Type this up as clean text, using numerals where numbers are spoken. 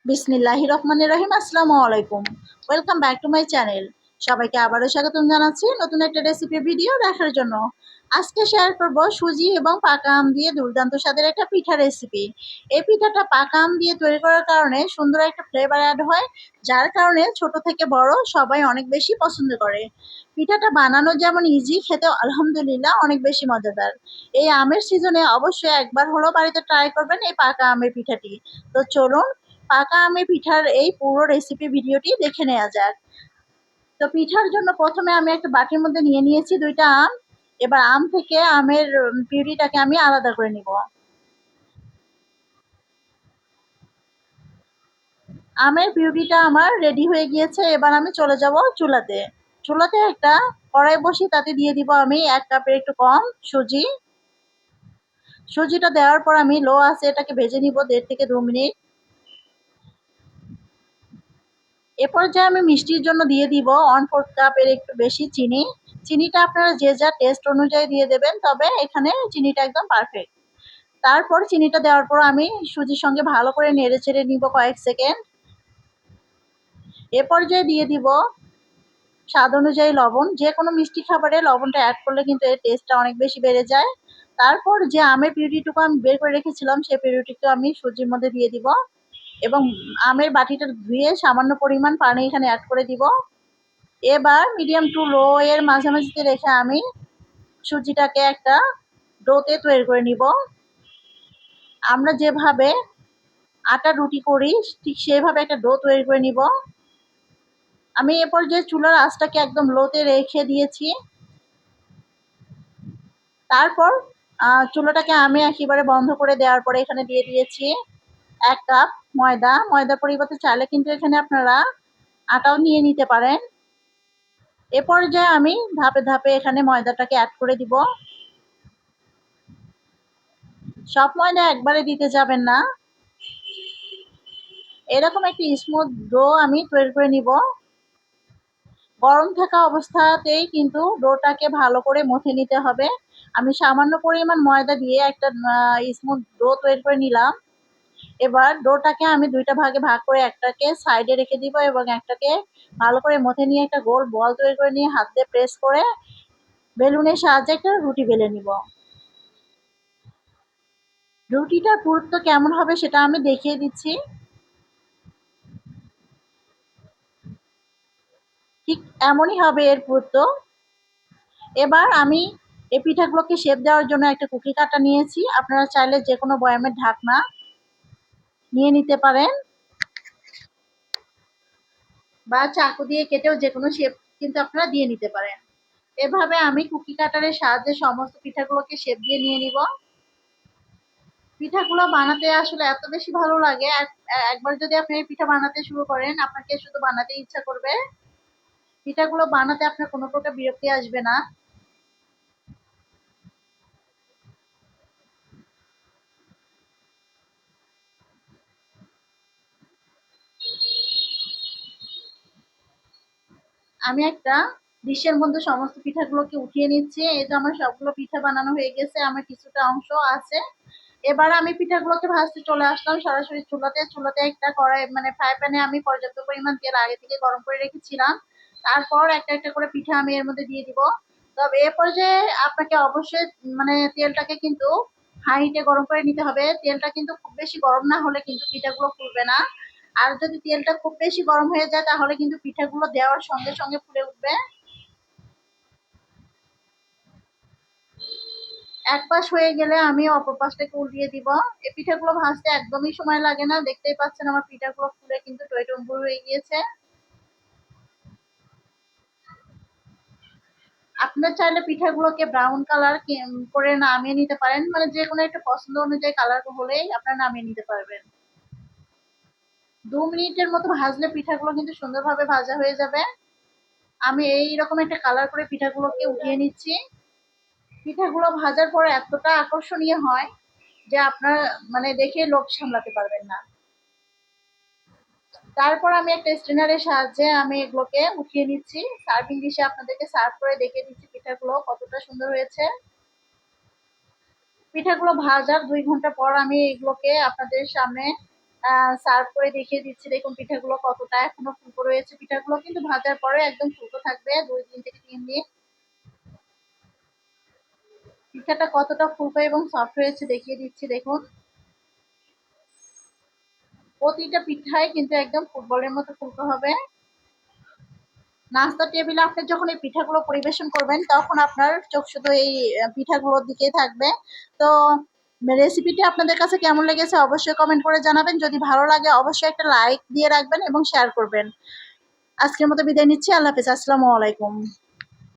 বিসমিল্লাহির রহমানির রহিম। আসসালামু আলাইকুম। Welcome back to my channel. সবাইকে আবারও স্বাগতম জানাচ্ছি নতুন একটা রেসিপি ভিডিও দেখার জন্য। আজকে শেয়ার করব সুজি এবং পাকা আম দিয়ে দুর্দান্ত স্বাদের একটা পিঠা রেসিপি। এই পিঠাটা পাকা আম দিয়ে তৈরি করার কারণে সুন্দর একটা ফ্লেভার অ্যাড হয়, যার কারণে ছোট থেকে বড় সবাই অনেক বেশি পছন্দ করে। পিঠাটা বানানো যেমন ইজি, খেতেও আলহামদুলিল্লাহ অনেক বেশি মজাদার। এই আমের সিজনে অবশ্যই একবার হলেও বাড়িতে ট্রাই করবেন এই পাকা আমের পিঠাটি। তো চলুন পাকা আমের পিঠার এই পুরো রেসিপি ভিডিওটি দেখে নেওয়া যাক। তো পিঠার জন্য প্রথমে আমি একটা বাটির মধ্যে নিয়ে নিয়েছি 2টা আম। এবার আম থেকে আমের পিউরিটাকে আমি আলাদা করে নিব। আমের পিউরিটা আমার রেডি হয়ে গিয়েছে। এবার আমি চলে যাব চুলাতে। চুলাতে একটা কড়াই বসিয়ে তাতে দিয়ে দিব আমি 1 কাপের একটু কম সুজি। সুজিটা দেওয়ার পর আমি লো আঁচে এটাকে ভেজে নিব 1.5 থেকে 2 মিনিট। এ পর্যায়ে আমি মিষ্টির জন্য দিয়ে দিব 1/4 কাপের একটু বেশি চিনি। চিনিটা আপনারা যে যার টেস্ট অনুযায়ী দিয়ে দেবেন, তবে এখানে চিনিটা একদম পারফেক্ট। তারপর চিনিটা দেওয়ার পর আমি সুজির সঙ্গে ভালো করে নেড়ে চেড়ে নিব কয়েক সেকেন্ড। এ পর্যায়ে দিয়ে দিব স্বাদ অনুযায়ী লবণ। যে কোনো মিষ্টি খাবারে লবণটা অ্যাড করলে কিন্তু এর টেস্টটা অনেক বেশি বেড়ে যায়। তারপর যে আমের পিউরিটুকু আমি বের করে রেখেছিলাম সেই পিউরিটুকু আমি সুজির মধ্যে দিয়ে দিব এবং আমের বাটিটা ধুয়ে সামান্য পরিমাণ পানি এখানে অ্যাড করে দিব। এবার মিডিয়াম টু লো এর মাঝামাঝিতে রেখে আমি সুজিটাকে একটা ডোতে তৈরি করে নিব। আমরা যেভাবে আটা রুটি করি ঠিক সেভাবে একটা ডো তৈরি করে নিব। আমি এ পর্যায়ে চুলার আঁচটাকে একদম লোতে রেখে দিয়েছি। তারপর চুলাটাকে আমি একেবারে বন্ধ করে দেওয়ার পরে এখানে দিয়ে দিয়েছি 1 কাপ ময়দা। ময়দার পরিবর্তে চাইলে কিন্তু এখানে আপনারা আটাও নিয়ে নিতে পারেন। এ পর্যায়ে আমি ধাপে ধাপে এখানে ময়দাটাকে অ্যাড করে দিব। সব ময়দা একবারে দিতে যাবেন না। এরকম একটি স্মুথ ডো আমি তৈরি করে নিব। গরম থাকা অবস্থাতেই কিন্তু ডোটাকে ভালো করে মথে নিতে হবে। আমি সামান্য পরিমাণ ময়দা দিয়ে একটা স্মুথ ডো তৈরি করে নিলাম। এবার ডোটাকে আমি 2টা ভাগে ভাগ করে একটাকে সাইডে রেখে দিব এবং একটাকে ভালো করে মথে নিয়ে একটা গোল বল তৈরি করে নিয়ে হাত দিয়ে প্রেস করে বেলুনের সাহায্যে একটা রুটি বেলে নিব। রুটিটার পুরুত্ব কেমন হবে সেটা আমি দেখিয়ে দিচ্ছি। ঠিক এমনই হবে এর পুরুত্ব। এবার আমি এই পিঠাগুলোকে শেপ দেওয়ার জন্য একটা কুকি কাটা নিয়েছি। আপনারা চাইলে যে কোনো বয়ামের ঢাকনা নিয়ে নিতে পারেন বা চাকু দিয়ে কেটেও যে কোনো শেপ কিন্তু আপনারা দিয়ে নিতে পারেন। এভাবে আমি কুকি কাটারের সাহায্যে সমস্ত পিঠাগুলোকে শেপ দিয়ে নিয়ে নিব। পিঠাগুলো বানাতে আসলে এত বেশি ভালো লাগে। একবার যদি আপনি এই পিঠা বানাতে শুরু করেন আপনাকে শুধু বানাতে ইচ্ছা করবে। পিঠাগুলো বানাতে আপনার কোনো প্রকার বিরক্তি আসবে না। আমি একটা ডিশের মধ্যে সমস্ত পিঠাগুলোকে উঠিয়ে নিচ্ছি। এই তো আমার সবগুলো পিঠা বানানো হয়ে গেছে, আমার কিছুটা অংশ আছে। এবার আমি পিঠাগুলোকে ভাজতে চলে আসলাম সরাসরি চুলাতে। চুলাতে একটা কড়াই মানে ফ্রাই প্যানে আমি পর্যাপ্ত পরিমাণ তেল আগে থেকে গরম করে রেখেছিলাম। তারপর একটা একটা করে পিঠা আমি এর মধ্যে দিয়ে দিব। তবে এ পর্যায়ে আপনাকে অবশ্যই মানে তেলটাকে কিন্তু হাই হিটে গরম করে নিতে হবে। তেলটা কিন্তু খুব বেশি গরম না হলে কিন্তু পিঠাগুলো ফুলবে না। আর যদি তেলটা খুব বেশি গরম হয়ে যায় তাহলে কিন্তু পিঠাগুলো দেওয়ার সঙ্গে সঙ্গে ফুলে উঠবে। এক পাশ হয়ে গেলে আমি অপর পাশটাকে উল্টিয়ে দিব। এই পিঠাগুলো ভাজতে একদমই সময় লাগে না। দেখতেই পাচ্ছেন আমার পিঠাগুলো ফুলে কিন্তু টইটম্বুর হয়ে গিয়েছে। আপনার চাইলে পিঠাগুলোকে ব্রাউন কালার করে নামিয়ে নিতে পারেন, মানে যে কোনো একটা পছন্দ অনুযায়ী কালার হলেই আপনারা নামিয়ে নিতে পারবেন। 2 মিনিটের মতো ভাজলে পিঠাগুলো কিন্তু সুন্দরভাবে ভাজা হয়ে যাবে। আমি এইরকম একটা কালার করে পিঠাগুলোকে উঠিয়ে নিচ্ছি। পিঠাগুলো ভাজার পর এতটা আকর্ষণীয় হয় যে আপনার মানে দেখে লোভ সামলাতে পারবেন না। তারপর আমি একটা স্ট্রেনারের সাহায্যে আমি এগুলোকে উঠিয়ে নিচ্ছি। সার্ভিং ডিশে আপনাদেরকে সার্ভ করে দেখিয়ে দিচ্ছি পিঠাগুলো কতটা সুন্দর হয়েছে। পিঠাগুলো ভাজার 2 ঘন্টা পর আমি এগুলোকে আপনাদের সামনে সার্ভ করে দেখিয়ে দিচ্ছি। দেখুন পিঠাগুলো কতটা এখনো ফুলকো রয়েছে। পিঠাগুলো কিন্তু ভাজার পরে একদম ফুলকো থাকবে ২ থেকে ৩ দিন। পিঠাটা কতটা ফুলকো এবং সফট হয়েছে দেখিয়ে দিচ্ছি দেখুন। প্রতিটা পিঠাই কিন্তু একদম ফুটবলের মতো ফুলকো হবে। নাস্তার টেবিলে আপনি যখন এই পিঠাগুলো পরিবেশন করবেন তখন আপনার চোখ শুধু এই পিঠাগুলোর দিকেই থাকবে। তো রেসিপিটি আপনাদের কাছে কেমন লেগেছে অবশ্যই কমেন্ট করে জানাবেন। যদি ভালো লাগে অবশ্যই একটা লাইক দিয়ে রাখবেন এবং শেয়ার করবেন। আজকের মতো বিদায় নিচ্ছি। আল্লাহ হাফেজ। আসসালামু আলাইকুম।